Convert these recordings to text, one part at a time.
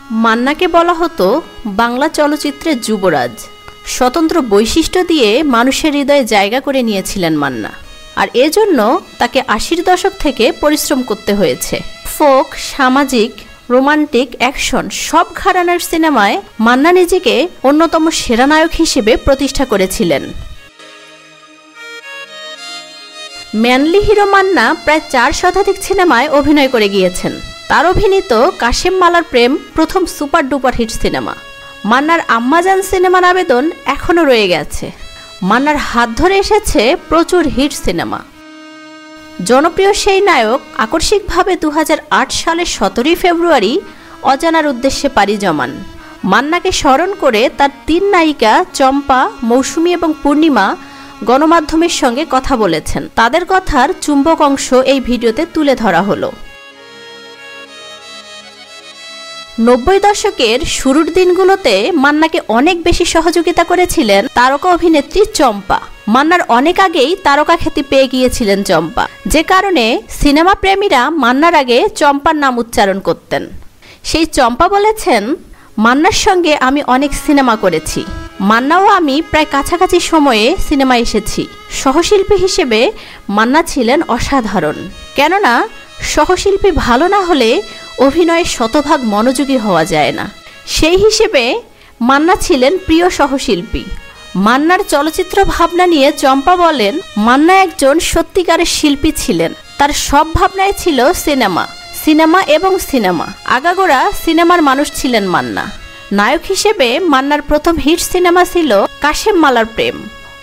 মান্নাকে বলা হতো বাংলা চলচ্চিত্রের যুবরাজ। স্বতন্ত্র বৈশিষ্ট্য দিয়ে মানুষের হৃদয়ে জায়গা করে নিয়েছিলেন মান্না, আর এজন্য তাকে ৮০-র দশক থেকে পরিশ্রম করতে হয়েছে। ফোক, সামাজিক, রোমান্টিক, অ্যাকশন সব ঘরানার সিনেমায় মান্না নিজেকে অন্যতম সেরা নায়ক হিসেবে প্রতিষ্ঠা করেছিলেন। ম্যানলি হিরো মান্না প্রায় ৪ শতাধিক সিনেমায় অভিনয় করে গিয়েছেন। তার অভিনীত কাশেম মালার প্রেম প্রথম সুপার ডুপার হিট সিনেমা। মান্নার আম্মাজান সিনেমার আবেদন এখনও রয়ে গেছে। মান্নার হাত ধরে এসেছে প্রচুর হিট সিনেমা। জনপ্রিয় সেই নায়ক আকস্মিকভাবে ২০০৮ সালের ১৭ই ফেব্রুয়ারি অজানার উদ্দেশ্যে পাড়ি জমান। মান্নাকে স্মরণ করে তার ৩ নায়িকা চম্পা, মৌসুমী এবং পূর্ণিমা গণমাধ্যমের সঙ্গে কথা বলেছেন। তাদের কথার চুম্বক অংশ এই ভিডিওতে তুলে ধরা হলো। ৯০ দশকের শুরুর দিনগুলোতে মান্নাকে অনেক বেশি সহযোগিতা করেছিলেন তারকা অভিনেত্রী চম্পা। মান্নার অনেক আগেই তারকা খ্যাতি পেয়ে গিয়েছিলেন চম্পা, যে কারণে সিনেমা প্রেমীরা মান্নার আগে চম্পার নাম উচ্চারণ করতেন। সেই চম্পা বলেছেন, মান্নার সঙ্গে আমি অনেক সিনেমা করেছি। মান্নাও আমি প্রায় কাছাকাছি সময়ে সিনেমা এসেছি। সহশিল্পী হিসেবে মান্না ছিলেন অসাধারণ, কেননা সহশিল্পী ভালো না হলে অভিনয়ে শতভাগ মনোযোগী হওয়া যায় না। সেই হিসেবে মান্না ছিলেন প্রিয় সহশিল্পী। মান্নার চলচ্চিত্র ভাবনা নিয়ে চম্পা বলেন, মান্না একজন সত্যিকারের শিল্পী ছিলেন। তার সব ভাবনাই ছিল সিনেমা, সিনেমা এবং সিনেমা। আগাগোড়া সিনেমার মানুষ ছিলেন মান্না। নায়ক হিসেবে মান্নার প্রথম হিট সিনেমা ছিল কাশেম মালার প্রেম।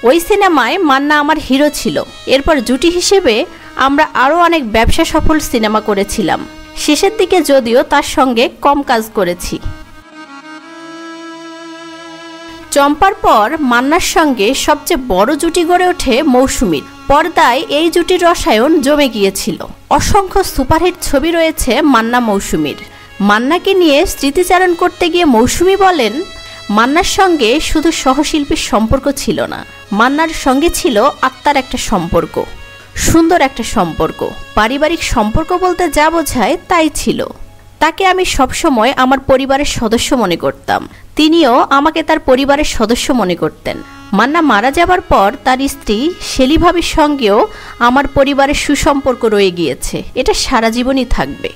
ওই সিনেমায় মান্না আমার হিরো ছিল। এরপর জুটি হিসেবে আমরা আরও অনেক ব্যবসা সফল সিনেমা করেছিলাম। শেষের দিকে যদিও তার সঙ্গে কম কাজ করেছি। চম্পার পর মান্নার সঙ্গে সবচেয়ে বড় জুটি গড়ে ওঠে মৌসুমীর। পর্দায় এই জুটির রসায়ন জমে গিয়েছিল। অসংখ্য সুপারহিট ছবি রয়েছে মান্না মৌসুমীর। মান্নাকে নিয়ে স্মৃতিচারণ করতে গিয়ে মৌসুমী বলেন, মান্নার সঙ্গে শুধু সহশিল্পীর সম্পর্ক ছিল না, মান্নার সঙ্গে ছিল আত্মার একটা সম্পর্ক, সুন্দর একটা সম্পর্ক। পারিবারিক সম্পর্ক বলতে যা বোঝায় তাই ছিল। তাকে আমি সবসময় আমার পরিবারের সদস্য মনে করতাম, তিনিও আমাকে তার পরিবারের সদস্য মনে করতেন। মান্না মারা যাবার পর তার স্ত্রী শেলী ভাবির সঙ্গেও আমার পরিবারের সুসম্পর্ক রয়ে গিয়েছে, এটা সারা জীবনই থাকবে।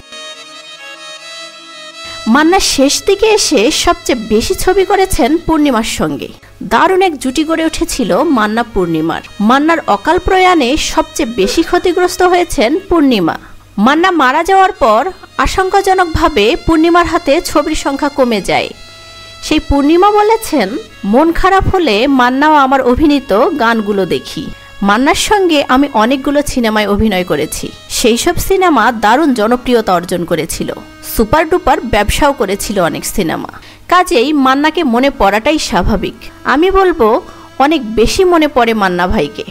মান্না শেষ দিকে এসে সবচেয়ে বেশি ছবি করেছেন পূর্ণিমার সঙ্গে। দারুণ এক জুটি গড়ে উঠেছিল মান্না পূর্ণিমার। মান্নার অকাল প্রয়াণে সবচেয়ে বেশি ক্ষতিগ্রস্ত হয়েছেন পূর্ণিমা। মান্না মারা যাওয়ার পর আশঙ্কাজনকভাবে পূর্ণিমার হাতে ছবির সংখ্যা কমে যায়। সেই পূর্ণিমা বলেছেন, মন খারাপ হলে মান্নাও আমার অভিনীত গানগুলো দেখি। মান্নার সঙ্গে আমি অনেকগুলো সিনেমায় অভিনয় করেছি। সেই সব সিনেমা দারুণ জনপ্রিয়তা অর্জন করেছিল, সুপার ডুপার ব্যবসাও করেছিল অনেক সিনেমা। কাজেই মান্নাকে মনে পড়াটাই স্বাভাবিক। আমি বলবো অনেক বেশি মনে পড়ে মান্না ভাইকে।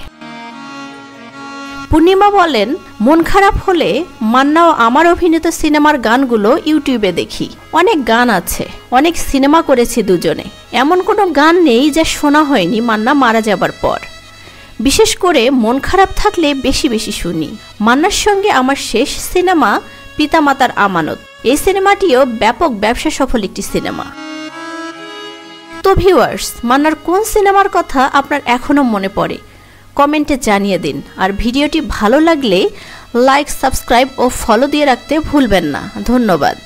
পূর্ণিমা বলেন, মন খারাপ হলে মান্নাও আমার অভিনীত সিনেমার গানগুলো ইউটিউবে দেখি। অনেক গান আছে, অনেক সিনেমা করেছি দুজনে। এমন কোনো গান নেই যা শোনা হয়নি মান্না মারা যাবার পর। বিশেষ করে মন খারাপ থাকলে বেশি বেশি শুনি। মান্নার সঙ্গে আমার শেষ সিনেমা পিতামাতার আমানত। এই সিনেমাটিও ব্যাপক ব্যবসা সফল একটি সিনেমা। তো ভিউয়ার্স, মান্নার কোন সিনেমার কথা আপনার এখনো মনে পড়ে কমেন্টে জানিয়ে দিন। আর ভিডিওটি ভালো লাগলে লাইক, সাবস্ক্রাইব ও ফলো দিয়ে রাখতে ভুলবেন না। ধন্যবাদ।